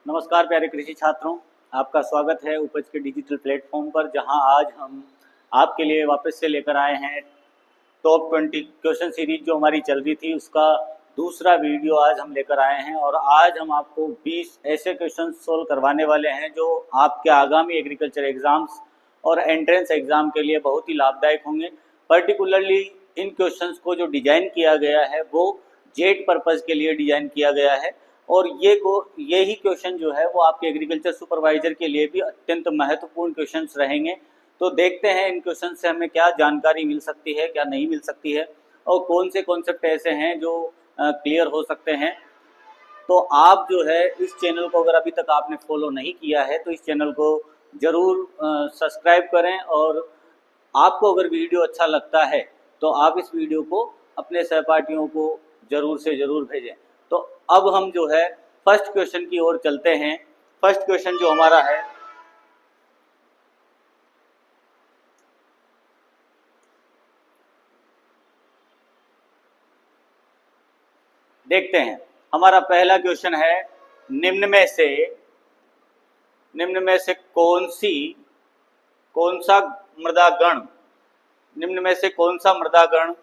नमस्कार प्यारे कृषि छात्रों, आपका स्वागत है उपज के डिजिटल प्लेटफॉर्म पर, जहां आज हम आपके लिए वापस से लेकर आए हैं टॉप 20 क्वेश्चन सीरीज जो हमारी चल रही थी उसका दूसरा वीडियो आज हम लेकर आए हैं। और आज हम आपको 20 ऐसे क्वेश्चन सोल्व करवाने वाले हैं जो आपके आगामी एग्रीकल्चर एग्जाम्स और एंट्रेंस एग्ज़ाम के लिए बहुत ही लाभदायक होंगे। पर्टिकुलरली इन क्वेश्चंस को जो डिज़ाइन किया गया है वो जेट पर्पज़ के लिए डिज़ाइन किया गया है, और यही क्वेश्चन जो है वो आपके एग्रीकल्चर सुपरवाइजर के लिए भी अत्यंत महत्वपूर्ण क्वेश्चंस रहेंगे। तो देखते हैं इन क्वेश्चन से हमें क्या जानकारी मिल सकती है, क्या नहीं मिल सकती है, और कौन से कॉन्सेप्ट ऐसे हैं जो क्लियर हो सकते हैं। तो आप जो है इस चैनल को अगर अभी तक आपने फॉलो नहीं किया है तो इस चैनल को ज़रूर सब्सक्राइब करें, और आपको अगर वीडियो अच्छा लगता है तो आप इस वीडियो को अपने सहपाठियों को ज़रूर से ज़रूर भेजें। तो अब हम जो है फर्स्ट क्वेश्चन की ओर चलते हैं। फर्स्ट क्वेश्चन जो हमारा है, देखते हैं। हमारा पहला क्वेश्चन है, निम्न में से कौन सा मृदा गण निम्न में से कौन सा मृदा गण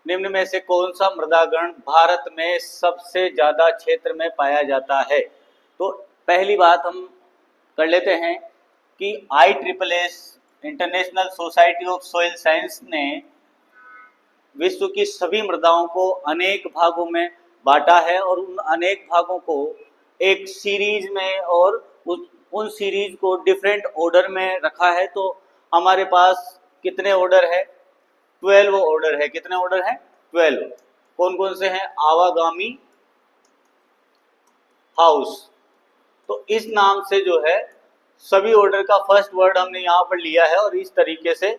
निम्न में से कौन सा मृदा गण भारत में सबसे ज्यादा क्षेत्र में पाया जाता है। तो पहली बात हम कर लेते हैं कि ISSS international society of soil science ने विश्व की सभी मृदाओं को अनेक भागों में बांटा है, और उन अनेक भागों को एक सीरीज में और उन सीरीज को डिफरेंट ऑर्डर में रखा है। तो हमारे पास कितने ऑर्डर है? 12 ऑर्डर है। कितने ऑर्डर हैं? 12। कौन कौन से हैं? आवागामी, हाउस। तो इस नाम से जो है सभी ऑर्डर का फर्स्ट वर्ड हमने यहाँ पर लिया है, और इस तरीके से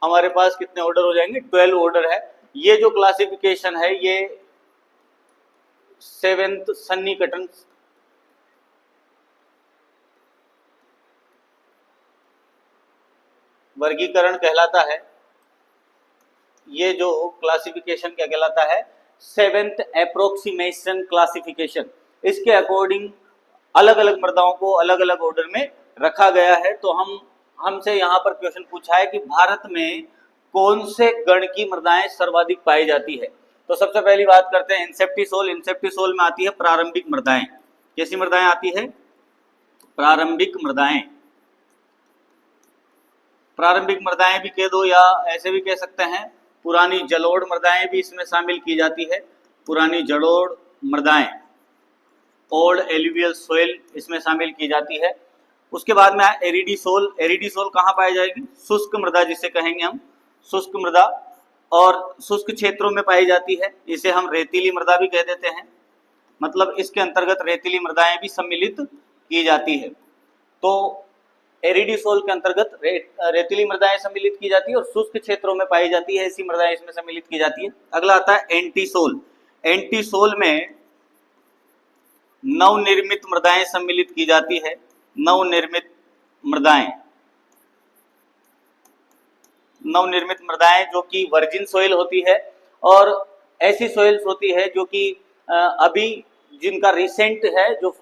हमारे पास कितने ऑर्डर हो जाएंगे? 12 ऑर्डर है। ये जो क्लासिफिकेशन है ये 7th सन्निकटन वर्गीकरण कहलाता है। ये जो क्लासिफिकेशन क्या कहलाता है? 7th approximation classification. इसके अकॉर्डिंग अलग अलग मृदाओं को अलग अलग ऑर्डर में रखा गया है। तो हमसे यहाँ पर क्वेश्चन पूछा है कि भारत में कौन से गण की मृदाएं सर्वाधिक पाई जाती है। तो सबसे पहली बात करते हैं इंसेप्टिसोल। इंसेप्टिसोल में आती है प्रारंभिक मृदाएं। कैसी मृदाएं आती है? प्रारंभिक मृदाएं। प्रारंभिक मृदाएं भी कह दो, या ऐसे भी कह सकते हैं पुरानी जलोढ़ मृदाएं भी इसमें शामिल की जाती है। पुरानी जलोढ़ मृदाएं, ओल्ड एलुवियल सोइल, इसमें शामिल की जाती है। उसके बाद में एरिडीसोल। एरिडीसोल कहाँ पाई जाएगी? शुष्क मृदा जिसे कहेंगे हम, शुष्क मृदा, और शुष्क क्षेत्रों में पाई जाती है। इसे हम रेतीली मृदा भी कह देते हैं, मतलब इसके अंतर्गत रेतीली मृदाएं भी सम्मिलित की जाती है। तो एरिडीसोल के अंतर्गत रेतीली मृदाएं सम्मिलित की जाती है, और शुष्क क्षेत्रों में पाई जाती है ऐसी मृदाएं इसमें सम्मिलित की जाती है। अगला आता है एंटीसोल। एंटीसोल में नवनिर्मित मृदाएं सम्मिलित की जाती है। नवनिर्मित मृदाएं जो कि वर्जिन सोइल होती है, और ऐसी सोइल्स होती है जो कि अभी जिनका रिसेंट है, जो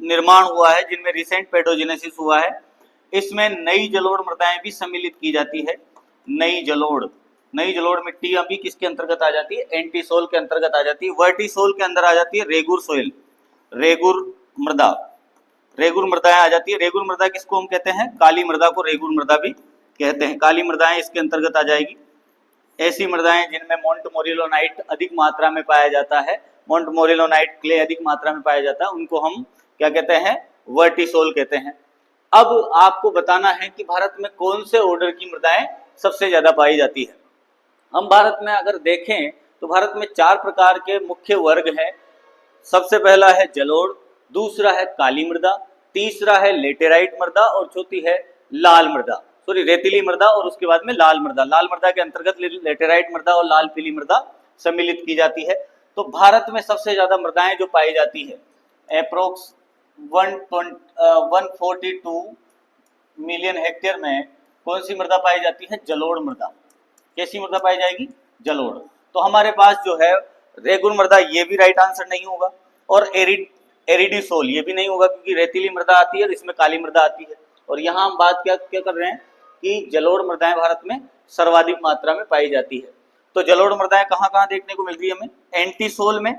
निर्माण हुआ है, जिनमें रिसेंट पेडोजेनेसिस हुआ है, इसमें नई जलोढ़ मृदाएं भी सम्मिलित की जाती है। नई जलोढ़ मिट्टी अभी किसके अंतर्गत आ जाती है? एंटीसोल के अंतर्गत आ जाती है। वर्टिसोल के अंदर आ जाती है रेगुर सोइल, रेगुर मृदाएं आ जाती है। रेगुर मृदा किसको हम कहते हैं? काली मृदा को रेगुर मृदा भी कहते हैं। काली मृदाएं इसके अंतर्गत आ जाएगी। ऐसी मृदाएं जिनमें मोंटमोरिलोनाइट अधिक मात्रा में पाया जाता है, मोंटमोरिलोनाइट क्ले अधिक मात्रा में पाया जाता है, उनको हम क्या कहते हैं? वर्टिसोल कहते हैं। अब आपको बताना है कि भारत में कौन से ऑर्डर की मृदाएं सबसे ज्यादा पाई जाती है। हम भारत में अगर देखें तो भारत में 4 प्रकार के मुख्य वर्ग हैं। सबसे पहला है जलोढ़, दूसरा है काली मृदा, तीसरा है लेटेराइट मृदा, और चौथी है लाल मृदा, रेतीली मृदा, और उसके बाद में लाल मृदा। लाल मृदा के अंतर्गत लेटेराइट मृदा और लाल पीली मृदा सम्मिलित की जाती है। तो भारत में सबसे ज्यादा मृदाएं जो पाई जाती है, अप्रोक्स 142 मिलियन हेक्टेयर में कौन सी मृदा पाई जाती है? जलोढ़ मृदा। कैसी मृदा पाई जाएगी? जलोढ़। तो हमारे पास जो है रेगुर मृदा, ये भी राइट आंसर नहीं होगा, और एरिडीसोल ये भी नहीं होगा, क्योंकि रेतीली मृदा आती है और इसमें काली मृदा आती है। और यहाँ हम बात क्या क्या कर रहे हैं कि जलोढ़ मृदाएं भारत में सर्वाधिक मात्रा में पाई जाती है। तो जलोढ़ मृदाएं कहाँ कहाँ देखने को मिल रही है हमें? एंटीसोल में,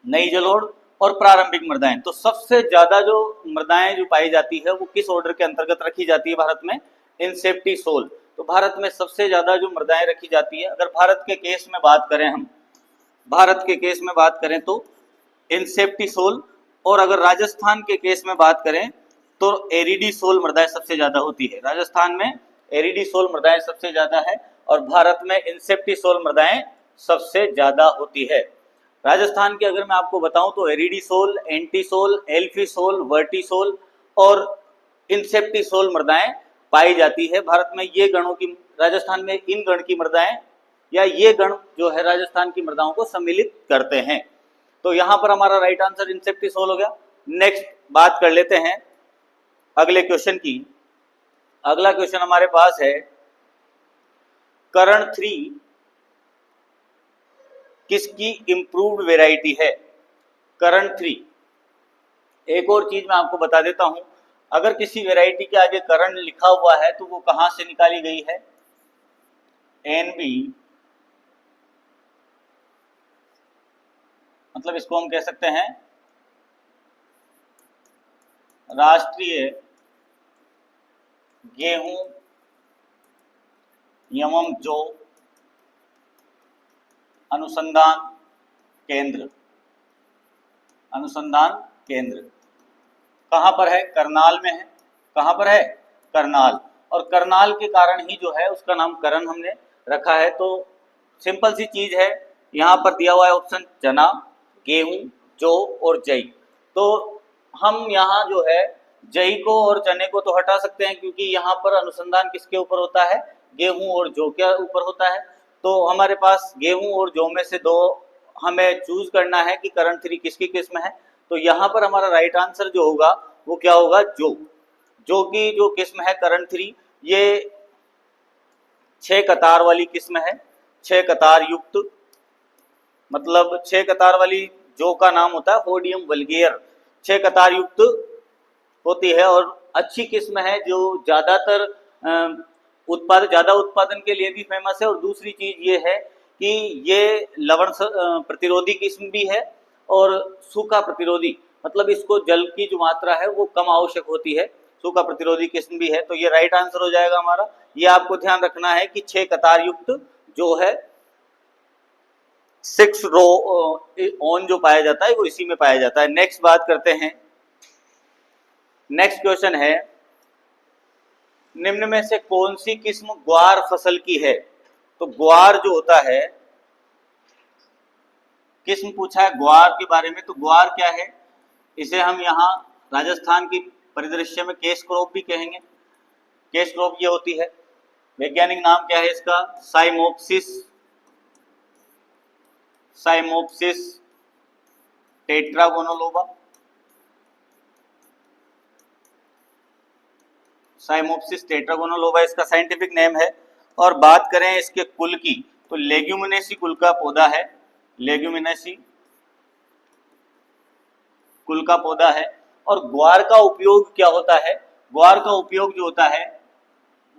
नई जलोढ़ और प्रारंभिक मृदाएं। तो सबसे ज्यादा जो मृदाएं जो पाई जाती है वो किस ऑर्डर के अंतर्गत रखी जाती है भारत में? इंसेप्टिसोल। तो भारत में सबसे ज्यादा जो मृदाएं रखी जाती है, अगर भारत के केस में बात करें, हम भारत के केस में बात करें तो इंसेप्टिसोल, और अगर राजस्थान के केस में बात करें तो एरिडीसोल मृदाएं सबसे ज्यादा होती है। राजस्थान में एरिडीसोल मृदाएं सबसे ज्यादा है और भारत में इंसेप्टिसोल मृदाएं सबसे ज्यादा होती है। राजस्थान के अगर मैं आपको बताऊं तो एरिडीसोल, एंटीसोल, एल्फीसोल, वर्टिसोल और इंसेप्टिसोल मृदाएं पाई जाती है भारत में। ये गणों की, राजस्थान में इन गण की मृदाएं या ये गण जो है राजस्थान की मृदाओं को सम्मिलित करते हैं। तो यहां पर हमारा राइट आंसर इंसेप्टिसोल हो गया। नेक्स्ट बात कर लेते हैं अगले क्वेश्चन की। अगला क्वेश्चन हमारे पास है, करण 3 किसकी इंप्रूव्ड वेराइटी है? करण 3। एक और चीज मैं आपको बता देता हूं, अगर किसी वेराइटी के आगे करण लिखा हुआ है तो वो कहां से निकाली गई है? NB, मतलब इसको हम कह सकते हैं राष्ट्रीय गेहूं एवं जौ अनुसंधान केंद्र। अनुसंधान केंद्र कहां पर है? करनाल में है। कहां पर है? करनाल। और करनाल के कारण ही जो है उसका नामकरण हमने रखा है। तो सिंपल सी चीज है, यहां पर दिया हुआ है ऑप्शन चना, गेहूं, जौ और जई। तो हम यहाँ जो है जई को और चने को तो हटा सकते हैं, क्योंकि यहाँ पर अनुसंधान किसके ऊपर होता है? गेहूं और जौ के ऊपर होता है। तो हमारे पास गेहूं और जौ में से दो हमें चूज करना है कि करण 3 किसकी किस्म है। तो यहाँ पर हमारा राइट आंसर जो होगा वो क्या होगा? जौ। जौ की जो किस्म है करण 3, ये 6 कतार वाली किस्म है। 6 कतार युक्त, मतलब 6 कतार वाली जौ का नाम होता है होडियम वल्गेयर। 6 कतार युक्त होती है और अच्छी किस्म है, जो ज्यादातर ज्यादा उत्पादन के लिए भी फेमस है। और दूसरी चीज ये है कि ये लवण प्रतिरोधी किस्म भी है और सूखा प्रतिरोधी, मतलब इसको जल की जो मात्रा है वो कम आवश्यक होती है, सूखा प्रतिरोधी किस्म भी है। तो ये राइट आंसर हो जाएगा हमारा। ये आपको ध्यान रखना है कि 6 कतार युक्त जो है 6 रो ऑन जो पाया जाता है वो इसी में पाया जाता है। नेक्स्ट बात करते हैं। नेक्स्ट क्वेश्चन है, निम्न में से कौन सी किस्म ग्वार फसल की है? तो ग्वार जो होता है, किस्म पूछा है ग्वार के बारे में, तो ग्वार क्या है? इसे हम यहाँ राजस्थान की परिदृश्य में केश क्रॉप भी कहेंगे। केश क्रॉप ये होती है। वैज्ञानिक नाम क्या है इसका? Cyamopsis, Cyamopsis tetragonoloba. Cyamopsis tetragonoloba इसका साइंटिफिक नेम है। और बात करें इसके कुल की, तो लेग्यूमिनेसी कुल का पौधा है। लेग्यूमिनेसी कुल का पौधा है। और ग्वार का उपयोग क्या होता है? ग्वार का उपयोग जो होता है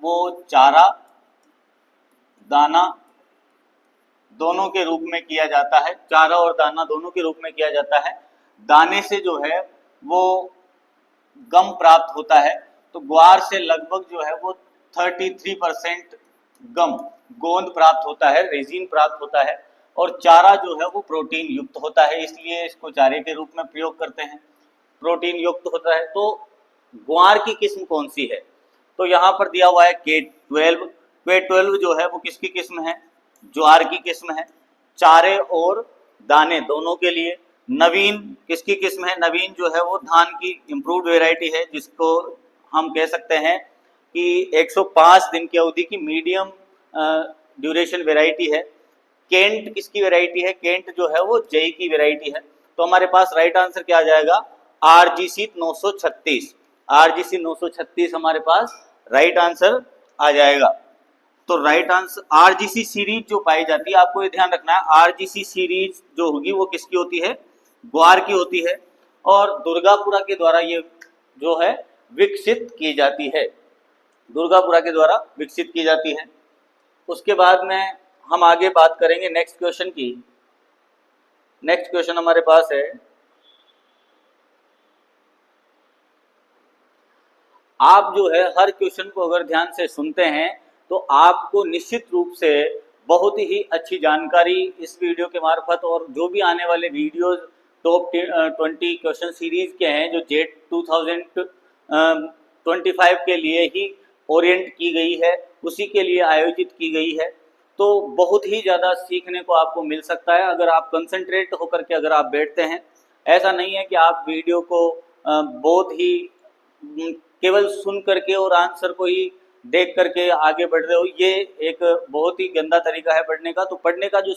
वो चारा, दाना दोनों के रूप में किया जाता है। चारा और दाना दोनों के रूप में किया जाता है। दाने से जो है वो गम प्राप्त होता है। तो ग्वार से लगभग जो है वो 33% गम, गोंद प्राप्त होता है, रेजिन प्राप्त होता है। और चारा जो है वो प्रोटीन युक्त होता है, इसलिए इसको चारे के रूप में प्रयोग करते हैं, प्रोटीन युक्त होता है। तो ग्वार की किस्म कौन सी है? तो यहाँ पर दिया हुआ है K12। K12 जो है वो किसकी किस्म है? ज्वार की किस्म है, चारे और दाने दोनों के लिए। नवीन किसकी किस्म है? नवीन जो है वो धान की इम्प्रूव्ड वेराइटी है, जिसको हम कह सकते हैं कि 105 दिन की अवधि की मीडियम ड्यूरेशन वेराइटी है। केंट किसकी वेराइटी है? केंट जो है वो जई की वेराइटी है। तो हमारे पास राइट आंसर क्या आ जाएगा? RGC 936। RGC 936 हमारे पास राइट आंसर आ जाएगा। तो राइट आंसर आरजीसी सीरीज जो पाई जाती है, आपको ये ध्यान रखना है, आरजीसी सीरीज जो होगी वो किसकी होती है, ग्वार की होती है, और दुर्गापुरा के द्वारा ये जो है विकसित की जाती है, दुर्गापुरा के द्वारा विकसित की जाती है। उसके बाद में हम आगे बात करेंगे नेक्स्ट क्वेश्चन की। नेक्स्ट क्वेश्चन हमारे पास है, आप जो है हर क्वेश्चन को अगर ध्यान से सुनते हैं तो आपको निश्चित रूप से बहुत ही अच्छी जानकारी इस वीडियो के मार्फत और जो भी आने वाले वीडियोस टॉप 20 क्वेश्चन सीरीज के हैं जो जेट 2025 के लिए ही ओरिएंट की गई है, उसी के लिए आयोजित की गई है, तो बहुत ही ज़्यादा सीखने को आपको मिल सकता है अगर आप कंसंट्रेट होकर के अगर आप बैठते हैं। ऐसा नहीं है कि आप वीडियो को बहुत ही केवल सुन करके और आंसर को ही देख करके आगे बढ़ रहे हो, ये एक बहुत ही गंदा तरीका है पढ़ने का। तो पढ़ने का जो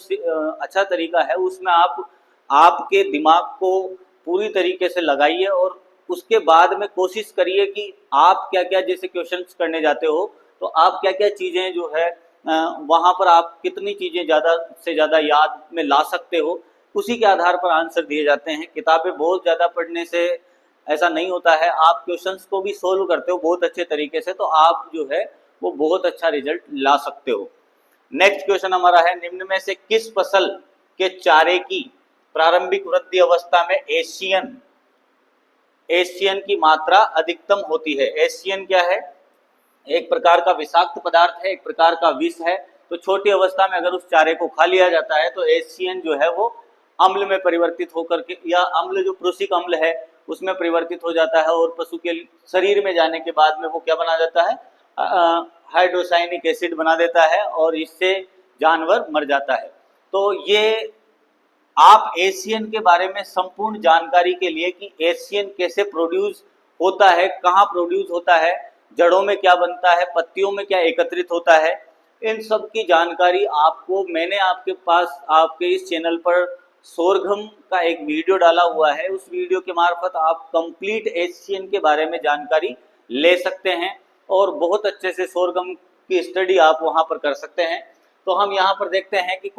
अच्छा तरीका है उसमें आप आपके दिमाग को पूरी तरीके से लगाइए और उसके बाद में कोशिश करिए कि आप क्या क्या, जैसे क्वेश्चंस करने जाते हो तो आप क्या क्या चीज़ें जो है वहाँ पर आप कितनी चीज़ें ज़्यादा से ज़्यादा याद में ला सकते हो, उसी के आधार पर आंसर दिए जाते हैं। किताबें बहुत ज़्यादा पढ़ने से ऐसा नहीं होता है, आप क्वेश्चंस को भी सोल्व करते हो बहुत अच्छे तरीके से, तो आप जो है वो बहुत अच्छा रिजल्ट ला सकते हो। नेक्स्ट क्वेश्चन हमारा है, निम्न में से किस फसल के चारे की प्रारंभिक वृद्धि अवस्था में एशियन की मात्रा अधिकतम होती है? एशियन क्या है? एक प्रकार का विषाक्त पदार्थ है, एक प्रकार का विष है। तो छोटी अवस्था में अगर उस चारे को खा लिया जाता है तो एशियन जो है वो अम्ल में परिवर्तित होकर के, या अम्ल जो प्रूसिक अम्ल है उसमें परिवर्तित हो जाता है और पशु के शरीर में जाने के बाद में वो क्या बना जाता है, हाइड्रोसाइनिक एसिड बना देता है और इससे जानवर मर जाता है। तो ये आप एशियन के बारे में संपूर्ण जानकारी के लिए कि एशियन कैसे प्रोड्यूस होता है, कहाँ प्रोड्यूस होता है, जड़ों में क्या बनता है, पत्तियों में क्या एकत्रित होता है, इन सब की जानकारी आपको मैंने आपके पास आपके इस चैनल पर सोरघम का एक वीडियो डाला हुआ है, उस वीडियो के मार्फत आप कंप्लीट एशियन के बारे में जानकारी ले सकते हैं और बहुत अच्छे से सोरघम की स्टडी आप वहाँ पर कर सकते हैं। तो हम यहाँ पर देखते हैं कि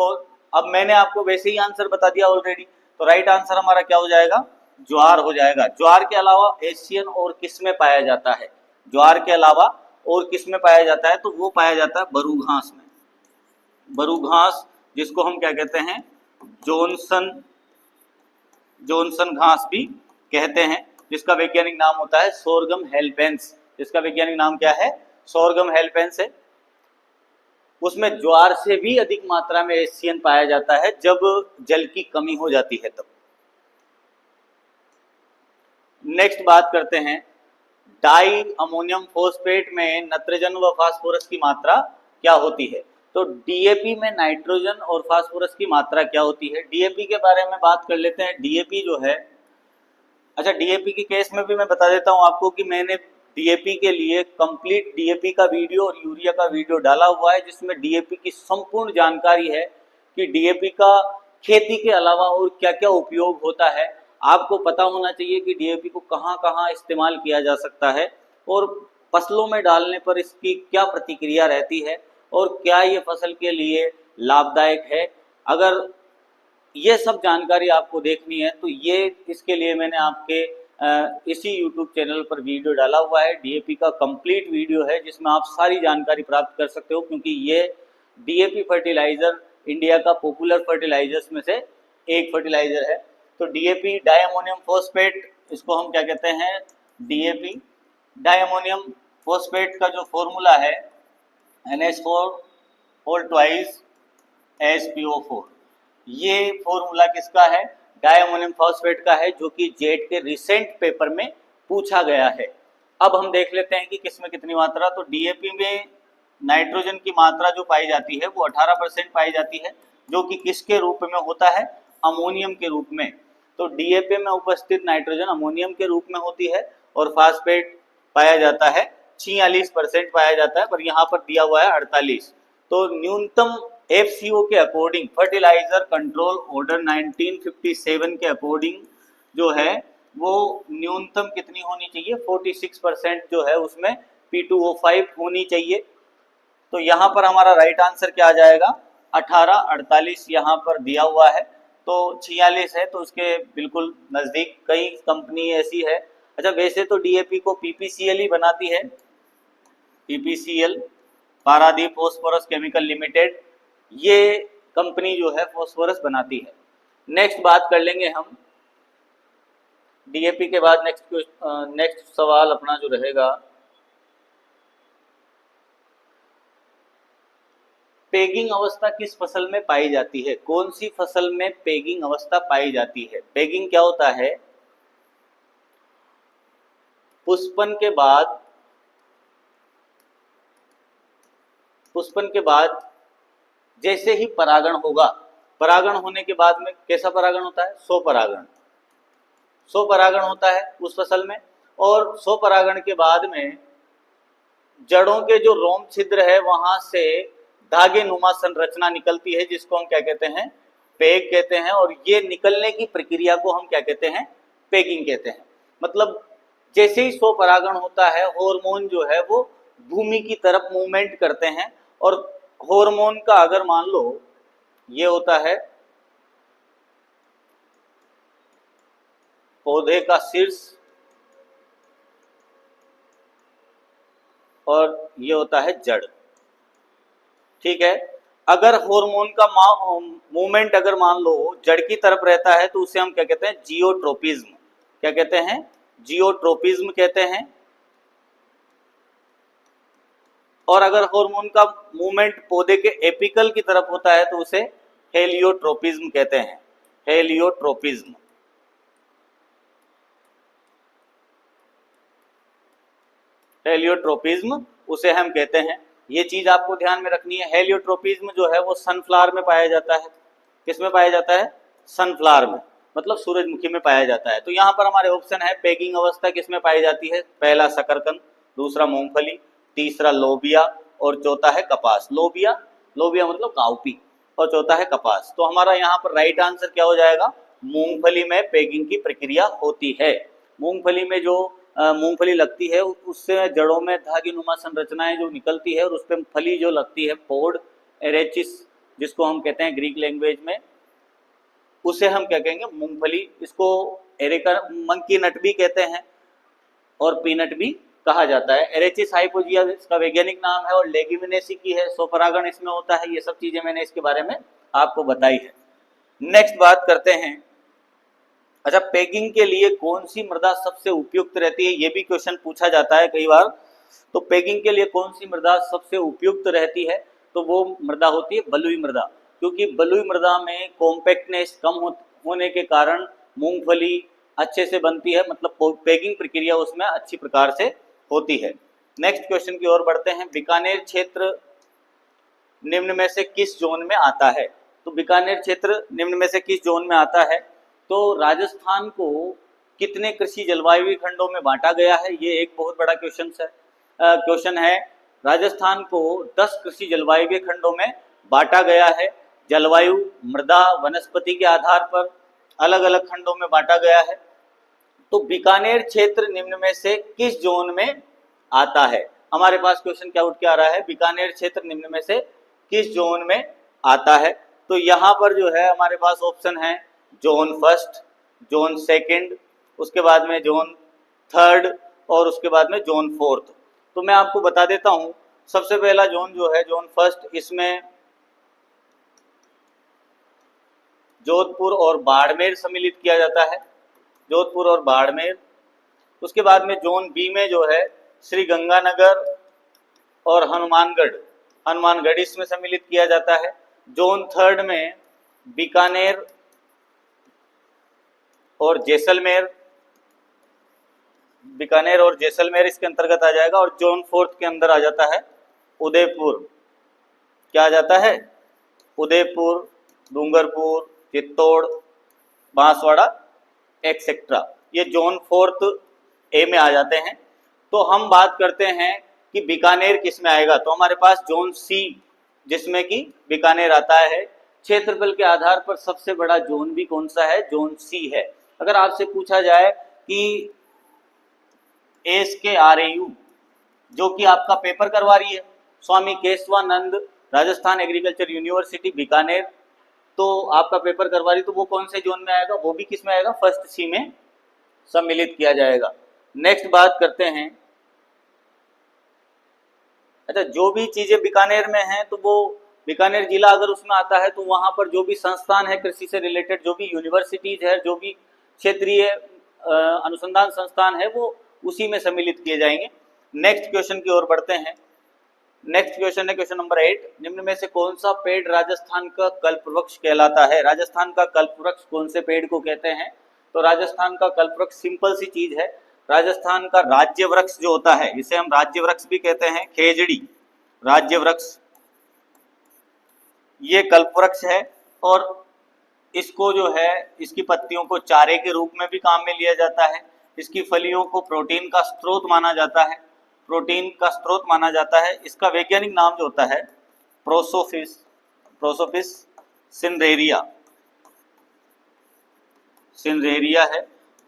अब मैंने आपको वैसे ही आंसर बता दिया ऑलरेडी, तो राइट आंसर हमारा क्या हो जाएगा, ज्वार हो जाएगा। ज्वार के अलावा एशियन और किस में पाया जाता है? ज्वार के अलावा और किस में पाया जाता है? तो वो पाया जाता है बरू घास में। बरू घास जिसको हम क्या कहते हैं, जॉनसन घास भी कहते हैं, जिसका वैज्ञानिक नाम होता है सोरगम हेल्पेंस। जिसका वैज्ञानिक नाम क्या है, सोरगम हेल्पेंस है। उसमें ज्वार से भी अधिक मात्रा में एशियन पाया जाता है जब जल की कमी हो जाती है तब। नेक्स्ट बात करते हैं, डाई अमोनियम फॉस्फेट में नाइट्रोजन व फास्फोरस की मात्रा क्या होती है? तो डीएपी में नाइट्रोजन और फास्फोरस की मात्रा क्या होती है? डीएपी के बारे में बात कर लेते हैं। डीएपी जो है, अच्छा डीएपी के केस में भी मैं बता देता हूं आपको कि मैंने डीएपी के लिए कंप्लीट डीएपी का वीडियो और यूरिया का वीडियो डाला हुआ है, जिसमें डीएपी की संपूर्ण जानकारी है कि डीएपी का खेती के अलावा और क्या क्या उपयोग होता है। आपको पता होना चाहिए कि डीएपी को कहाँ कहाँ इस्तेमाल किया जा सकता है और फसलों में डालने पर इसकी क्या प्रतिक्रिया रहती है और क्या ये फसल के लिए लाभदायक है। अगर ये सब जानकारी आपको देखनी है तो ये इसके लिए मैंने आपके इसी YouTube चैनल पर वीडियो डाला हुआ है। डीएपी का कंप्लीट वीडियो है जिसमें आप सारी जानकारी प्राप्त कर सकते हो, क्योंकि ये डीएपी फर्टिलाइजर इंडिया का पॉपुलर फर्टिलाइजर्स में से एक फर्टिलाइजर है। तो डीएपी डायमोनियम फॉस्फेट, इसको हम क्या कहते हैं, डीएपी डायमोनियम फॉस्फेट का जो फॉर्मूला है NH4 और ट्वाइस SPO4, ये फॉर्मूला किसका है, डायमोनियम फॉस्फेट का है, जो कि जेट के रिसेंट पेपर में पूछा गया है। अब हम देख लेते हैं कि किसमें कितनी मात्रा। तो डीएपी में नाइट्रोजन की मात्रा जो पाई जाती है वो 18% पाई जाती है, जो कि किसके रूप में होता है, अमोनियम के रूप में। तो डीएपी में उपस्थित नाइट्रोजन अमोनियम के रूप में होती है और फास्फेट पाया जाता है 46% पाया जाता है, पर यहाँ पर दिया हुआ है 48। तो न्यूनतम FCO के अकॉर्डिंग, फर्टिलाइजर कंट्रोल ऑर्डर 1957 के अकॉर्डिंग जो है वो न्यूनतम कितनी होनी चाहिए, 46% जो है उसमें P2O5 होनी चाहिए। तो यहाँ पर हमारा राइट आंसर क्या आ जाएगा, 18, 48 यहाँ पर दिया हुआ है, तो 46 है, तो उसके बिल्कुल नज़दीक। कई कंपनी ऐसी है, अच्छा वैसे तो डीएपी को पीपीसीएल ही बनाती है, पीपीसीएल पारादीप फॉस्फोरस केमिकल लिमिटेड, ये कंपनी जो है फॉस्फोरस बनाती है। नेक्स्ट बात कर लेंगे हम डीएपी के बाद, नेक्स्ट सवाल अपना जो रहेगा, पेगिंग अवस्था किस फसल में पाई जाती है? कौन सी फसल में पेगिंग अवस्था पाई जाती है? पेगिंग क्या होता है? पुष्पन के बाद जैसे ही परागण होगा, परागण होने के बाद में कैसा परागण होता है? सौ परागण होता है उस फसल में, और 100 परागण के बाद में जड़ों के जो रोम छिद्र है वहां से धागे नुमा संरचना निकलती है, जिसको हम क्या कहते हैं? पेग कहते हैं। और ये निकलने की प्रक्रिया को हम क्या कहते हैं? पेगिंग कहते हैं। मतलब जैसे ही 100 परागण होता है, हार्मोन जो है वो भूमि की तरफ मूवमेंट करते हैं, और हार्मोन का अगर मान लो ये होता है पौधे का शीर्ष, और ये होता है जड़, ठीक है। अगर हार्मोन का मूवमेंट अगर मान लो जड़ की तरफ रहता है तो उसे हम क्या कहते हैं? जियोट्रोपिज्म। क्या कहते हैं? जियोट्रोपिज्म कहते हैं। और अगर हार्मोन का मूवमेंट पौधे के एपिकल की तरफ होता है तो उसे हेलियोट्रोपिज्म कहते हैं, हेलियोट्रोपिज्म। हेलियोट्रोपिज्म उसे हम कहते हैं। ये चीज आपको ध्यान में रखनी है। हेलियोट्रोपिज्म जो है वो सनफ्लावर में पाया जाता है। किस में पाया जाता है? सनफ्लावर में, मतलब सूरजमुखी में पाया जाता है। तो यहाँ पर हमारे ऑप्शन है पेगिंग अवस्था किस में पाई जाती है? पहला शकरकंद, दूसरा मूंगफली, तीसरा लोबिया, और चौथा है कपास। लोबिया, लोबिया मतलब काउपी, और चौथा है कपास। तो हमारा यहाँ पर राइट आंसर क्या हो जाएगा? मूंगफली में पेगिंग की प्रक्रिया होती है। मूंगफली में जो मूंगफली लगती है उससे जड़ों में धागीनुमा संरचनाएं जो निकलती है, और उस पर फली जो लगती है, पोड एरेचिस जिसको हम कहते हैं ग्रीक लैंग्वेज में, उसे हम क्या कहेंगे? मूंगफली। इसको एरेका मंकी नट भी कहते हैं और पीनट भी कहा जाता है। एरेचिस हाइपोजिया इसका वैज्ञानिक नाम है, और लेगिमिनेसी की है, स्वपरागण इसमें होता है। ये सब चीजें मैंने इसके बारे में आपको बताई है। नेक्स्ट बात करते हैं, अच्छा पेगिंग के लिए कौन सी मृदा सबसे उपयुक्त रहती है? ये भी क्वेश्चन पूछा जाता है कई बार। तो पेगिंग के लिए कौन सी मृदा सबसे उपयुक्त रहती है? तो वो मृदा होती है बलुई मृदा, क्योंकि बलुई मृदा में कॉम्पैक्टनेस कम होने के कारण मूंगफली अच्छे से बनती है, मतलब पेगिंग प्रक्रिया उसमें अच्छी प्रकार से होती है। नेक्स्ट क्वेश्चन की ओर बढ़ते हैं। बीकानेर क्षेत्र निम्न में से किस जोन में आता है? तो बीकानेर क्षेत्र निम्न में से किस जोन में आता है? तो राजस्थान को कितने कृषि जलवायु खंडों में बांटा गया है? ये एक बहुत बड़ा क्वेश्चन है। राजस्थान को 10 कृषि जलवायु खंडों में बांटा गया है। जलवायु, मृदा, वनस्पति के आधार पर अलग अलग खंडों में बांटा गया है। तो बीकानेर क्षेत्र निम्न में से किस जोन में आता है? हमारे पास क्वेश्चन क्या उठ के आ रहा है? बीकानेर क्षेत्र निम्न में से किस जोन में आता है? तो यहाँ पर जो है हमारे पास ऑप्शन है जोन फर्स्ट, जोन सेकंड, उसके बाद में जोन थर्ड, और उसके बाद में जोन फोर्थ। तो मैं आपको बता देता हूँ। सबसे पहला जोन जो है जोन फर्स्ट, इसमें जोधपुर और बाड़मेर सम्मिलित किया जाता है, जोधपुर और बाड़मेर। उसके बाद में जोन बी में जो है श्री गंगानगर और हनुमानगढ़ इसमें सम्मिलित किया जाता है। जोन थर्ड में बीकानेर और जैसलमेर, बीकानेर और जैसलमेर इसके अंतर्गत आ जाएगा। और जोन फोर्थ के अंदर आ जाता है उदयपुर। क्या आ जाता है? उदयपुर, डूंगरपुर, चित्तौड़, बांसवाड़ा एक्सेट्रा, ये जोन फोर्थ ए में आ जाते हैं। तो हम बात करते हैं कि बीकानेर किस में आएगा। तो हमारे पास जोन सी, जिसमें कि बीकानेर आता है। क्षेत्रफल के आधार पर सबसे बड़ा जोन भी कौन सा है? जोन सी है। अगर आपसे पूछा जाए कि SKRAU जो कि आपका पेपर करवा रही है, स्वामी केशवानंद राजस्थान एग्रीकल्चर यूनिवर्सिटी बीकानेर। तो आपका पेपर करवा रही, तो वो कौन से जोन में आएगा, वो भी किस में आएगा, फर्स्ट सी में सम्मिलित किया जाएगा। नेक्स्ट बात करते हैं, अच्छा जो भी चीजें बीकानेर में हैं तो वो बीकानेर जिला अगर उसमें आता है तो वहां पर जो भी संस्थान है कृषि से रिलेटेड, जो भी यूनिवर्सिटीज है, जो भी क्षेत्रीय अनुसंधान संस्थान है, वो उसी में सम्मिलित किए जाएंगे। नेक्स्ट क्वेश्चन की ओर बढ़ते हैं। नेक्स्ट क्वेश्चन है क्वेश्चन नंबर 8, निम्न में से कौन सा पेड़ राजस्थान का कल्पवृक्ष कहलाता है। राजस्थान का कल्पवृक्ष कौन से पेड़ को कहते हैं, तो राजस्थान का कल्पवृक्ष सिंपल सी चीज है, राजस्थान का राज्य वृक्ष जो होता है, इसे हम राज्य वृक्ष भी कहते हैं, खेजड़ी राज्य वृक्ष, ये कल्पवृक्ष है। और इसको जो है, इसकी पत्तियों को चारे के रूप में भी काम में लिया जाता है, इसकी फलियों को प्रोटीन का स्रोत माना जाता है, प्रोटीन का स्रोत माना जाता है। इसका वैज्ञानिक नाम जो होता है प्रोसोफिस सिनरेरिया है।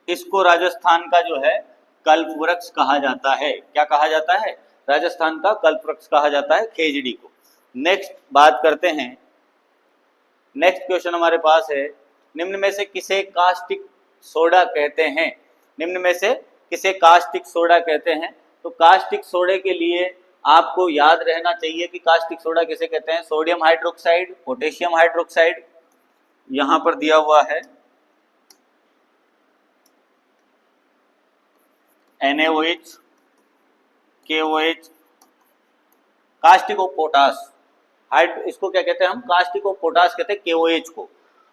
इसको राजस्थान का जो है कल्पवृक्ष कहा जाता है। क्या कहा जाता है, राजस्थान का कल्पवृक्ष कहा जाता है खेजड़ी को। नेक्स्ट बात करते हैं, नेक्स्ट क्वेश्चन हमारे पास है, निम्न में से किसे कास्टिक सोडा कहते हैं। निम्न में से किसे कास्टिक सोडा कहते हैं, तो कास्टिक सोडे के लिए आपको याद रहना चाहिए कि कास्टिक सोडा किसे कहते हैं, सोडियम हाइड्रोक्साइड, पोटेशियम हाइड्रोक्साइड, यहां पर दिया हुआ है NaOH, KOH, caustic of potash, इसको क्या कहते हैं हम, कास्टिक ऑफ पोटास कहते हैं KOH को।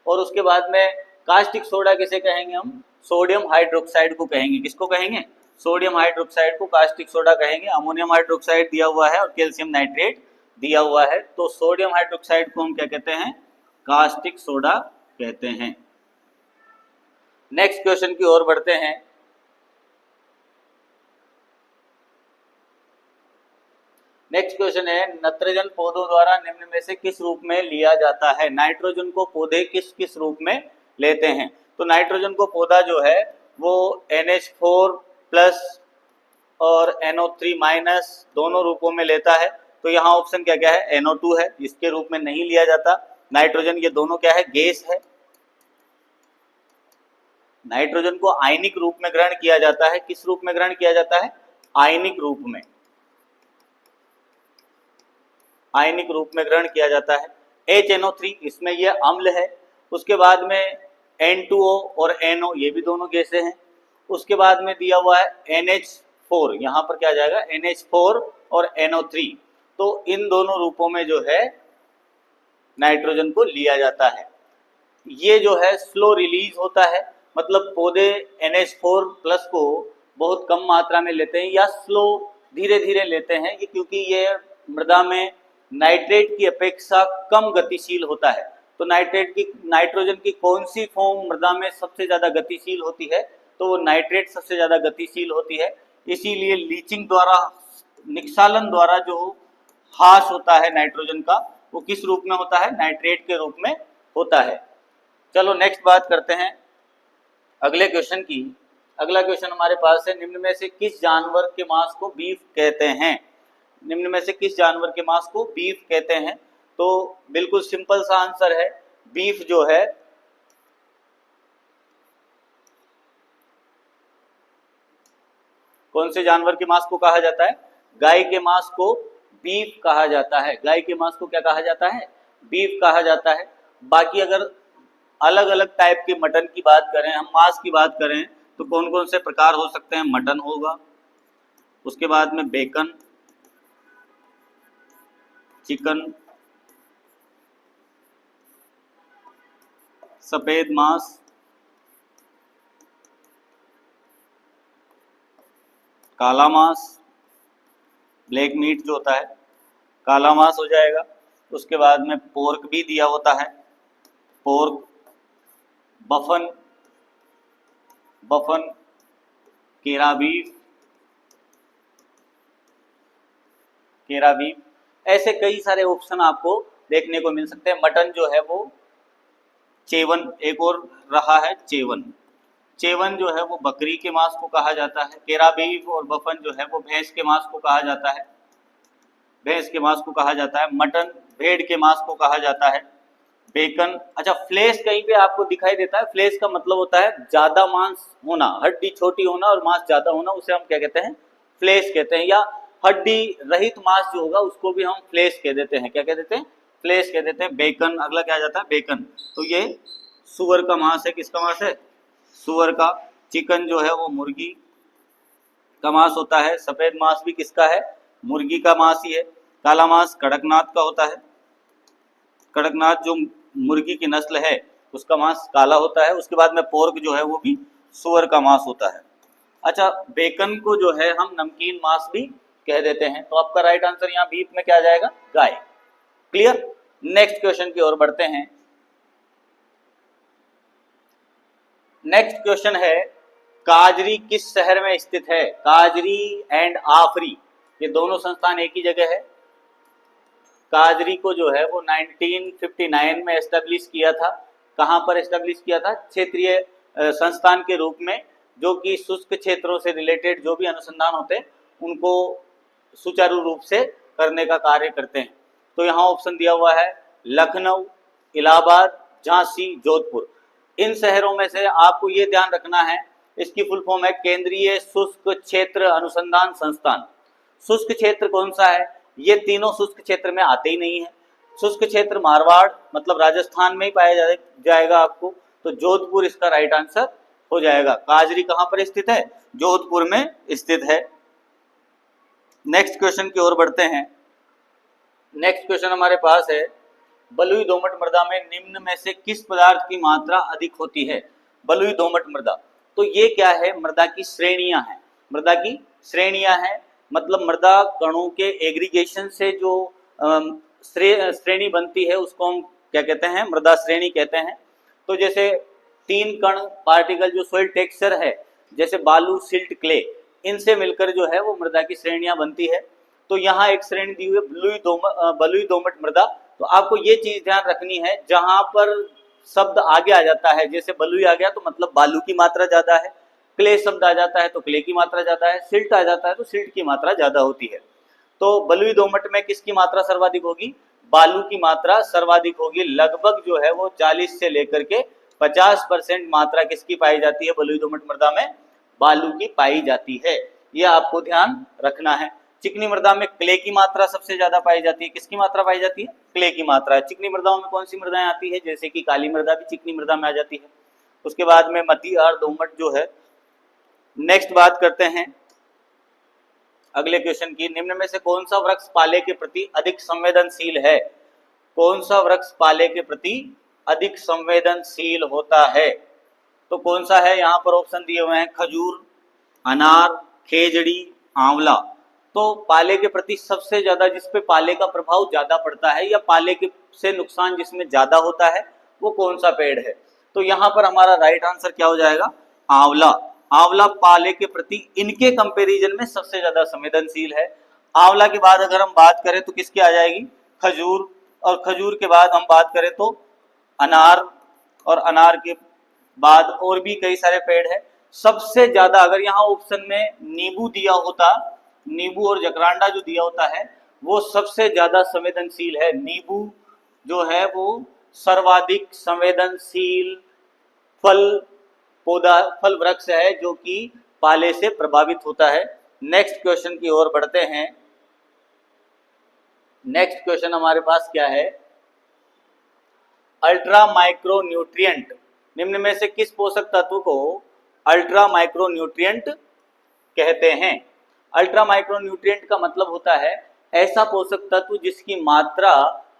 और उसके बाद में कास्टिक सोडा किसे कहेंगे हम, सोडियम हाइड्रोक्साइड को कहेंगे। किसको कहेंगे, सोडियम हाइड्रोक्साइड को कास्टिक सोडा कहेंगे। अमोनियम हाइड्रोक्साइड दिया हुआ है और कैल्शियम नाइट्रेट दिया हुआ है, तो सोडियम हाइड्रोक्साइड को हम क्या कहते हैं, कास्टिक सोडा कहते हैं। नेक्स्ट क्वेश्चन की ओर बढ़ते हैं। नेक्स्ट क्वेश्चन है, नाइट्रोजन पौधों द्वारा निम्न में से किस रूप में लिया जाता है। नाइट्रोजन को पौधे किस किस रूप में लेते हैं, तो नाइट्रोजन को पौधा जो है वो NH4 प्लस और NO3 माइनस दोनों रूपों में लेता है। तो यहाँ ऑप्शन क्या क्या है, NO2 है, इसके रूप में नहीं लिया जाता। नाइट्रोजन ये दोनों क्या है, गैस है। नाइट्रोजन को आयनिक रूप में ग्रहण किया जाता है। किस रूप में ग्रहण किया जाता है, आयनिक रूप में, आयनिक रूप में ग्रहण किया जाता है। HNO3 इसमें ये अम्ल है। उसके बाद में N2O और NO ये भी दोनों गैसें हैं। उसके बाद में दिया हुआ है NH4, यहाँ पर क्या जाएगा, NH4 और NO3। तो इन दोनों रूपों में जो है नाइट्रोजन को लिया जाता है। ये जो है स्लो रिलीज होता है, मतलब पौधे NH4 प्लस को बहुत कम मात्रा में लेते हैं या स्लो धीरे धीरे लेते हैं, ये क्योंकि ये मृदा में नाइट्रेट की अपेक्षा कम गतिशील होता है। तो नाइट्रोजन की कौन सी फॉर्म मृदा में सबसे ज्यादा गतिशील होती है, तो वो नाइट्रेट सबसे ज्यादा गतिशील होती है। इसीलिए लीचिंग द्वारा, निक्षालन द्वारा जो ह्रास होता है नाइट्रोजन का, वो किस रूप में होता है, नाइट्रेट के रूप में होता है। चलो नेक्स्ट बात करते हैं अगले क्वेश्चन की। अगला क्वेश्चन हमारे पास है, निम्न में से किस जानवर के मांस को बीफ कहते हैं। निम्न में से किस जानवर के मांस को बीफ कहते हैं, तो बिल्कुल सिंपल सा आंसर है, बीफ जो है कौन से जानवर के मांस को कहा जाता है, गाय के मांस को बीफ कहा जाता है। गाय के मांस को क्या कहा जाता है, बीफ कहा जाता है। बाकी अगर अलग अलग टाइप के मटन की बात करें, हम मांस की बात करें, तो कौन कौन से प्रकार हो सकते हैं, मटन होगा, उसके बाद में बेकन, चिकन, सफेद मांस, काला मांस, ब्लैक मीट जो होता है काला मांस हो जाएगा। उसके बाद में पोर्क भी दिया होता है, पोर्क, बफन, केरा बीफ, ऐसे कई सारे ऑप्शन आपको देखने को मिल सकते हैं। मटन जो है वो चेवन, एक और रहा है चेवन, चेवन जो है वो बकरी के मांस को कहा जाता है। केरा बीफ और बफन जो है वो भैंस के मांस को कहा जाता है। भैंस के मांस को कहा जाता है, मटन भेड़ के मांस को कहा जाता है, बेकन। अच्छा, फ्लेश कहीं पे आपको दिखाई देता है, फ्लेश का मतलब होता है ज्यादा मांस होना, हड्डी छोटी होना और मांस ज्यादा होना, उसे हम क्या कहते हैं, फ्लेश कहते हैं। या हड्डी रहित मांस जो होगा उसको भी हम फ्लेश कह देते हैं, क्या कह देते हैं, फ्लेश कह देते हैं। बेकन, अगला क्या आ जाता है, बेकन। तो ये सुअर का मांस है, किसका मांस है, सुअर का। चिकन जो है वो मुर्गी का मांस होता है। सफेद मांस भी किसका है, मुर्गी का मांस ही है। काला मांस कड़कनाथ का होता है, कड़कनाथ जो मुर्गी की नस्ल है उसका मांस काला होता है। उसके बाद में पोर्क जो है वो भी सुअर का मांस होता है। अच्छा, बेकन को जो है हम नमकीन मांस भी कह देते हैं। तो आपका राइट आंसर यहाँ बीफ में क्या आ जाएगा, गाय। क्लियर। नेक्स्ट क्वेश्चन की ओर बढ़ते हैं। नेक्स्ट क्वेश्चन है, काजरी किस शहर में स्थित है। काजरी एंड आफरी ये दोनों संस्थान एक ही जगह है। काजरी को जो है वो 1959 में एस्टेब्लिश किया था। कहाँ पर एस्टेब्लिश किया था, क्षेत्रीय संस्थान के रूप में, जो कि शुष्क क्षेत्रों से रिलेटेड जो भी अनुसंधान होते हैं उनको सुचारू रूप से करने का कार्य करते हैं। तो यहाँ ऑप्शन दिया हुआ है लखनऊ, इलाहाबाद, झांसी, जोधपुर। इन शहरों में से आपको ये ध्यान रखना है, इसकी फुल फॉर्म है केंद्रीय शुष्क क्षेत्र अनुसंधान संस्थान। शुष्क क्षेत्र कौन सा है, ये तीनों शुष्क क्षेत्र में आते ही नहीं है। शुष्क क्षेत्र मारवाड़ मतलब राजस्थान में ही पाया जाएगा आपको। तो जोधपुर इसका राइट आंसर हो जाएगा। काजरी कहाँ पर स्थित है, जोधपुर में स्थित है। नेक्स्ट क्वेश्चन की ओर बढ़ते हैं। नेक्स्ट क्वेश्चन हमारे पास है, बलुई दोमट मृदा में निम्न में से किस पदार्थ की मात्रा अधिक होती है। बलुई दोमट मृदा, तो ये क्या है, मृदा की श्रेणियां हैं। मृदा की श्रेणियां हैं मतलब मृदा कणों के एग्रीगेशन से जो श्रेणी बनती है उसको हम क्या कहते हैं, मृदा श्रेणी कहते हैं। तो जैसे 3 कण पार्टिकल जो सोइल टेक्सचर है, जैसे बालू, सिल्ट, क्ले, इनसे मिलकर जो है वो मृदा की श्रेणियां बनती है। तो यहाँ एक श्रेणी दी हुई है बलुई दोमट मृदा। तो आपको ये चीज ध्यान रखनी है, जहां पर शब्द आगे आ जाता है, जैसे बलुई आ गया तो मतलब बालू की मात्रा ज्यादा है, क्ले शब्द आ जाता है तो क्ले की मात्रा ज्यादा है, सिल्ट आ जाता है तो सिल्ट की मात्रा ज्यादा होती है। तो बलुई दोमट में किसकी मात्रा सर्वाधिक होगी, बालू की मात्रा सर्वाधिक होगी। लगभग जो है वो 40 से लेकर के 50% मात्रा किसकी पाई जाती है, बलुई दोमट मृदा में बालू की पाई जाती है। यह आपको ध्यान रखना है। चिकनी मृदा में क्ले की मात्रा सबसे ज्यादा पाई जाती है। किसकी मात्रा पाई जाती है, क्ले की मात्रा। चिकनी मृदाओं में कौन सी मृदाएं आती है, जैसे कि काली मृदा भी चिकनी मृदा में आ जाती है। उसके बाद में मटी और दोमट जो है। नेक्स्ट बात करते हैं अगले क्वेश्चन की, निम्न में से कौन सा वृक्ष पाले के प्रति अधिक संवेदनशील है। कौन सा वृक्ष पाले के प्रति अधिक संवेदनशील होता है, तो कौन सा है, यहाँ पर ऑप्शन दिए हुए हैं खजूर, अनार, खेजड़ी, आंवला। तो पाले के प्रति सबसे ज्यादा, जिसपे पाले का प्रभाव ज्यादा पड़ता है या पाले के से नुकसान जिसमें ज्यादा होता है, वो कौन सा पेड़ है। तो यहाँ पर हमारा राइट आंसर क्या हो जाएगा, आंवला। आंवला पाले के प्रति इनके कंपैरिजन में सबसे ज्यादा संवेदनशील है। आंवला के बाद अगर हम बात करें तो किसकी आ जाएगी, खजूर, और खजूर के बाद हम बात करें तो अनार, और अनार के बाद और भी कई सारे पेड़ है। सबसे ज्यादा अगर यहाँ ऑप्शन में नींबू दिया होता, नींबू और जकरांडा जो दिया होता है वो सबसे ज्यादा संवेदनशील है। नींबू जो है वो सर्वाधिक संवेदनशील फल वृक्ष है जो कि पाले से प्रभावित होता है। नेक्स्ट क्वेश्चन की ओर बढ़ते हैं। नेक्स्ट क्वेश्चन हमारे पास क्या है, अल्ट्रा माइक्रो न्यूट्रिएंट, निम्न में से किस पोषक तत्व को अल्ट्रा माइक्रो न्यूट्रिएंट कहते हैं। अल्ट्रा माइक्रो न्यूट्रिएंट का मतलब होता है ऐसा पोषक तत्व जिसकी मात्रा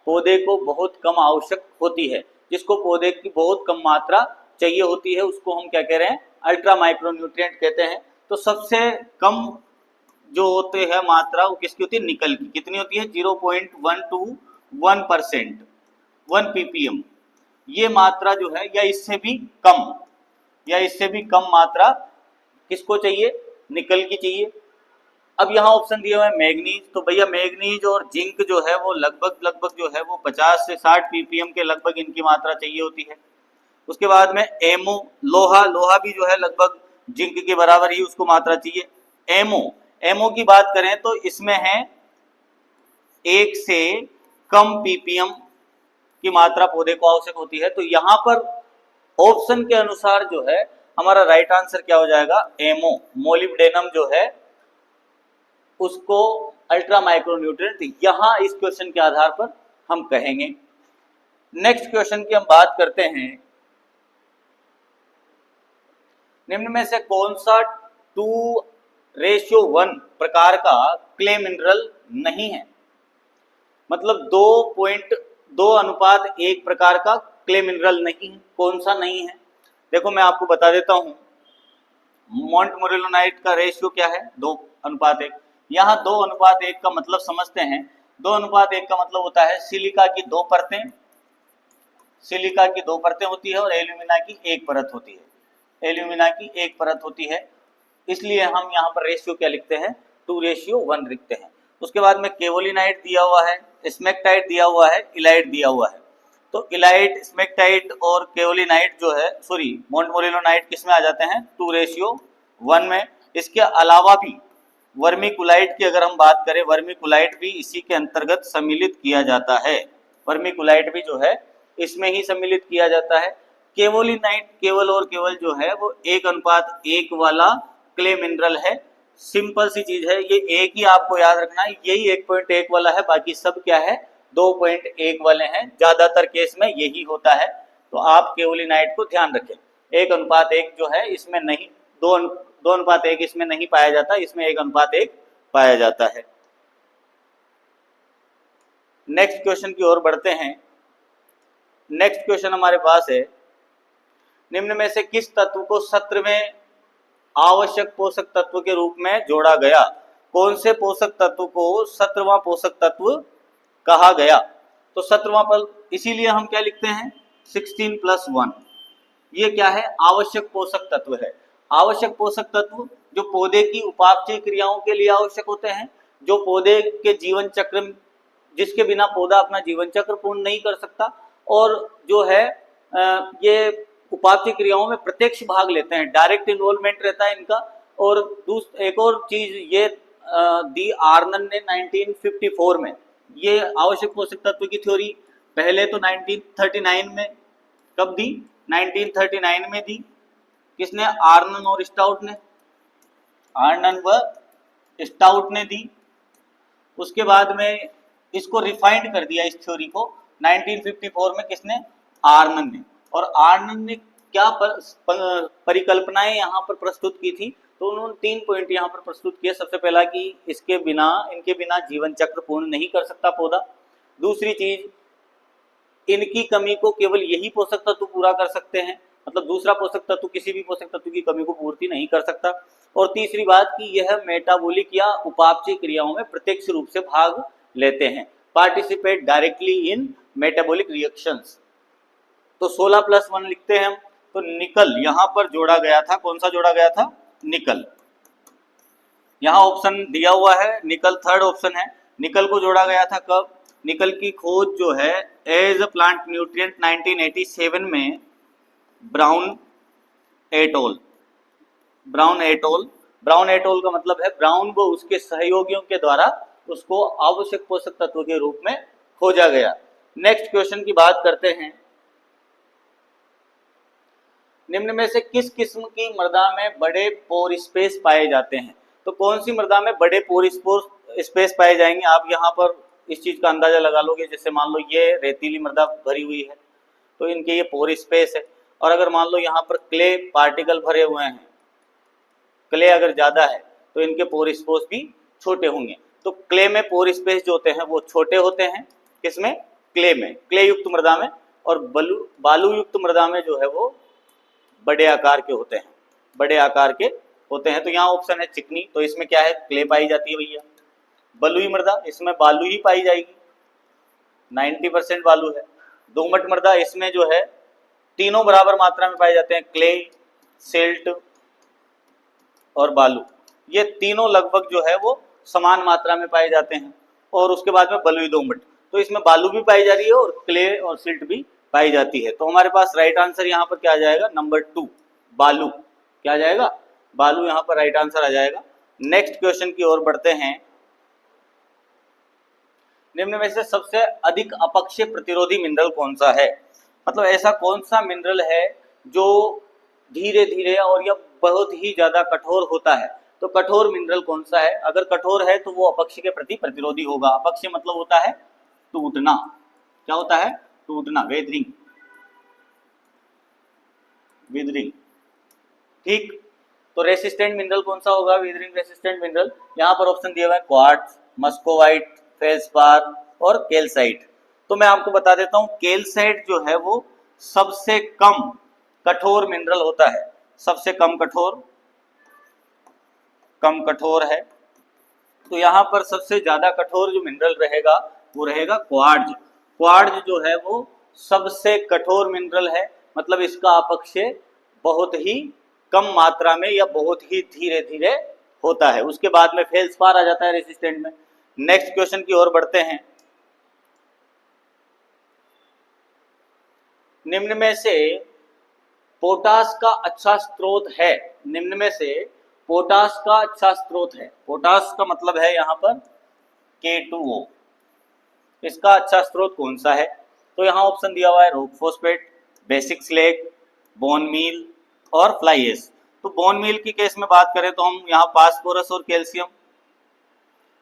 पौधे को बहुत कम आवश्यक होती है, जिसको पौधे की बहुत कम मात्रा चाहिए होती है, उसको हम क्या कह रहे हैं, अल्ट्रा माइक्रो न्यूट्रिएंट कहते हैं। तो सबसे कम जो होते हैं मात्रा वो किसकी होती है, निकल की। कितनी होती है, 0.121%, 1 ppm। ये मात्रा जो है या इससे भी कम मात्रा किसको चाहिए, निकल की चाहिए। अब यहाँ ऑप्शन दिए हुए हैं मैग्नीज, तो भैया मैग्नीज और जिंक जो है वो लगभग जो है वो 50 से 60 ppm के लगभग इनकी मात्रा चाहिए होती है। उसके बाद में एमो, लोहा भी जो है लगभग जिंक के बराबर ही उसको मात्रा चाहिए। एमो की बात करें तो इसमें है 1 से कम ppm की मात्रा पौधे को आवश्यक होती है। तो यहाँ पर ऑप्शन के अनुसार जो है हमारा राइट आंसर क्या हो जाएगा, एमओ, मोलिब्डेनम जो है उसको अल्ट्रा माइक्रोन्यूट्रिएंट यहाँ इस क्वेश्चन के आधार पर हम कहेंगे। नेक्स्ट क्वेश्चन की हम बात करते हैं, निम्न में से कौन सा 2:1 प्रकार का क्ले मिनरल नहीं है, मतलब 2:1 प्रकार का क्ले मिनरल नहीं है, कौन सा नहीं है। देखो मैं आपको बता देता हूं, मोंटमोरेलोनाइट का रेशियो क्या है, 2:1। यहाँ 2:1 का मतलब समझते हैं, 2:1 का मतलब होता है सिलिका की 2 परतें, सिलिका की 2 परतें होती है और एल्यूमिना की 1 परत होती है, एल्यूमिना की 1 परत होती है, इसलिए हम यहाँ पर रेशियो क्या लिखते हैं, 2:1 लिखते हैं। उसके बाद में केवोलिनाइट दिया हुआ है, स्मेक्टाइट दिया हुआ है, इलाइट दिया हुआ है। तो इलाइट, स्मेक्टाइट और केवोलिनाइट जो है, सॉरी मोंटमोरेलोनाइट किस में आ जाते हैं, 2:1 में। इसके अलावा भी वर्मीकुलाइट की अगर हम बात करें, वर्मीकुलाइट भी इसी के अंतर्गत सम्मिलित किया जाता है, वर्मीकुलाइट भी जो है इसमें ही सम्मिलित किया जाता है। केवोलिनाइट केवल और केवल जो है वो 1:1 वाला क्ले मिनरल है, सिंपल सी चीज है, ये एक ही आपको याद रखना है, यही 1.1 वाला है, बाकी सब क्या है 2.1 वाले हैं, ज्यादातर केस में यही होता है। तो आप केवोलिनाइट को ध्यान रखें, 1:1 जो है इसमें नहीं, 2:1 इसमें नहीं पाया जाता, इसमें 1:1 पाया जाता है। नेक्स्ट क्वेश्चन की ओर बढ़ते हैं। नेक्स्ट क्वेश्चन हमारे पास है, निम्न में से किस तत्व को सत्र में आवश्यक पोषक तत्व के रूप में जोड़ा गया, कौन से पोषक तत्व को 17वां पोषक तत्व कहा गया। तो 17वां पल, इसीलिए हम क्या लिखते हैं 16+1, ये क्या है, आवश्यक पोषक तत्व है। आवश्यक पोषक तत्व जो पौधे की उपापचय क्रियाओं के लिए आवश्यक होते हैं, जो पौधे के जीवन चक्र, जिसके बिना पौधा अपना जीवन चक्र पूर्ण नहीं कर सकता, और जो है ये उपापचय क्रियाओं में प्रत्यक्ष भाग लेते हैं, डायरेक्ट इन्वॉल्वमेंट रहता है इनका। और एक और चीज ये दी आर्नन ने 1954 में, ये आवश्यक पोषक तत्व की थ्योरी पहले तो 1939 में, कब दी, 1939 में दी, किसने, आर्नन और स्टाउट ने, आर्नन व स्टाउट ने दी। उसके बाद में इसको रिफाइंड कर दिया इस थ्योरी को 1954 में, किसने, आर्नन ने। और आर्नन ने क्या परिकल्पनाएं यहाँ पर प्रस्तुत की थी, तो उन्होंने 3 पॉइंट यहाँ पर प्रस्तुत किए। सबसे पहला कि इनके बिना जीवन चक्र पूर्ण नहीं कर सकता पौधा। दूसरी चीज, इनकी कमी को केवल यही पोषक तत्व पूरा कर सकते हैं, मतलब दूसरा पोषक तत्व किसी भी पोषक तत्व की कमी को पूर्ति नहीं कर सकता। और तीसरी बात कि यह मेटाबॉलिक या उपापचय क्रियाओं में प्रत्यक्ष रूप से भाग लेते हैं, participate directly in metabolic reactions. तो 16+1 लिखते हैं हम। तो निकल यहाँ पर जोड़ा गया था, कौन सा जोड़ा गया था, निकल, यहाँ ऑप्शन दिया हुआ है, निकल थर्ड ऑप्शन है। निकल को जोड़ा गया था कब, निकल की खोज जो है एज अ प्लांट न्यूट्रिएंट 1987 में ब्राउन एटोल, ब्राउन एटोल का मतलब है ब्राउन व उसके सहयोगियों के द्वारा उसको आवश्यक पोषक तत्व के रूप में खोजा गया। नेक्स्ट क्वेश्चन की बात करते हैं, निम्न में से किस किस्म की मृदा में बड़े पोर स्पेस पाए जाते हैं। तो कौन सी मृदा में बड़े पोर स्पेस पाए जाएंगे, आप यहाँ पर इस चीज का अंदाजा लगा लोगे। जैसे मान लो ये रेतीली मृदा भरी हुई है तो इनके ये पोर स्पेस है, और अगर मान लो यहाँ पर क्ले पार्टिकल भरे हुए हैं, क्ले अगर ज्यादा है तो इनके पोर स्पेस भी छोटे होंगे। तो क्ले में पोर स्पेस जो होते हैं वो छोटे होते हैं, किसमें, क्ले में, क्ले युक्त मृदा में। और बालू युक्त मृदा में जो है वो बड़े आकार के होते हैं, बड़े आकार के होते हैं। तो यहाँ ऑप्शन है चिकनी, तो इसमें क्या है, क्ले पाई जाती है भैया। बलुई मृदा, इसमें बालू ही पाई जाएगी, 90% बालू है। दोमट मृदा, इसमें जो है तीनों बराबर मात्रा में पाए जाते हैं, क्ले, सिल्ट और बालू, ये तीनों लगभग जो है वो समान मात्रा में पाए जाते हैं। और उसके बाद में बलुई दोमट, तो इसमें बालू भी पाई जा रही है और क्ले और सिल्ट भी पाई जाती है। तो हमारे पास राइट आंसर यहाँ पर क्या आ जाएगा, नंबर 2 बालू, क्या आ जाएगा, बालू यहाँ पर राइट आंसर आ जाएगा। नेक्स्ट क्वेश्चन की ओर बढ़ते हैं, निम्न में से सबसे अधिक अपक्षय प्रतिरोधी मिनरल कौन सा है? मतलब ऐसा कौन सा मिनरल है जो धीरे धीरे और या बहुत ही ज्यादा कठोर होता है? तो कठोर मिनरल कौन सा है? अगर कठोर है तो वो अपक्षय के प्रति प्रतिरोधी होगा। अपक्षय मतलब होता है टूटना। क्या होता है? टूटना, वेदरिंग, विदरिंग। ठीक, तो रेसिस्टेंट मिनरल कौन सा होगा? Withering resistant mineral. यहाँ पर ऑप्शन दिया हुआ है क्वार्ट्ज, मस्कोवाइट, फेल्सपार और कैल्साइट। तो मैं आपको बता देता हूँ, कैल्साइट जो है वो सबसे कम कठोर मिनरल होता है, सबसे कम कठोर है। तो यहाँ पर सबसे ज्यादा कठोर जो मिनरल रहेगा वो रहेगा क्वार्ट्ज। क्वार्ट्ज जो है वो सबसे कठोर मिनरल है, मतलब इसका अपक्षय बहुत ही कम मात्रा में या बहुत ही धीरे धीरे होता है। उसके बाद में फेल्सपार आ जाता है रेसिस्टेंट में। नेक्स्ट क्वेश्चन की ओर बढ़ते हैं। निम्न में से पोटास का अच्छा स्रोत है, निम्न में से पोटास का अच्छा स्रोत है, पोटास का मतलब है यहाँ पर K2O, इसका अच्छा स्रोत कौन सा है? तो यहाँ ऑप्शन दिया हुआ है rock phosphate, basic slag, bone meal और फ्लाई एश। तो बोन मील की केस में बात करें तो हम यहाँ फास्फोरस और कैल्शियम,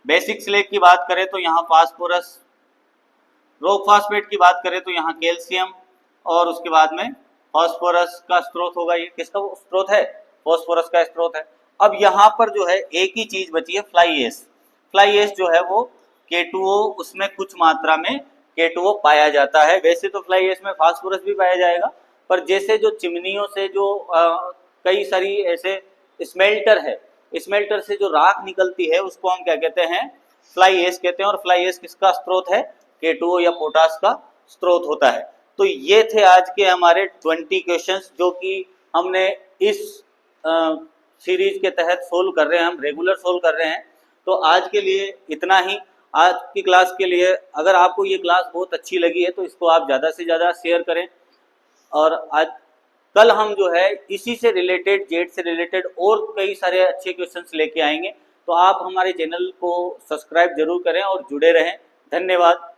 बेसिक स्लैग की बात करें तो यहाँ फास्फोरस, रॉक फॉस्फेट की बात करें तो यहाँ कैल्शियम और उसके बाद में फास्फोरस का स्रोत होगा। ये किसका स्रोत है? फास्फोरस का स्रोत है। अब यहाँ पर जो है एक ही चीज बची है, फ्लाई एश। फ्लाई एश जो है वो K2O, उसमें कुछ मात्रा में K2O पाया जाता है। वैसे तो फ्लाई एश में फास्फोरस भी पाया जाएगा, पर जैसे जो चिमनियों से जो कई सारी ऐसे स्मेल्टर है, स्मेल्टर से जो राख निकलती है उसको हम क्या कहते हैं? फ्लाई एश कहते हैं। और फ्लाई एश किसका स्रोत है? K2O या पोटास का स्रोत होता है। तो ये थे आज के हमारे 20 क्वेश्चंस जो कि हमने इस सीरीज के तहत सोल्व कर रहे हैं, हम रेगुलर सोल्व कर रहे हैं। तो आज के लिए इतना ही। आज की क्लास के लिए अगर आपको ये क्लास बहुत अच्छी लगी है तो इसको आप ज़्यादा से ज़्यादा शेयर करें। और आज कल हम जो है इसी से रिलेटेड, जेड से रिलेटेड और कई सारे अच्छे क्वेश्चंस लेके आएंगे। तो आप हमारे चैनल को सब्सक्राइब जरूर करें और जुड़े रहें। धन्यवाद।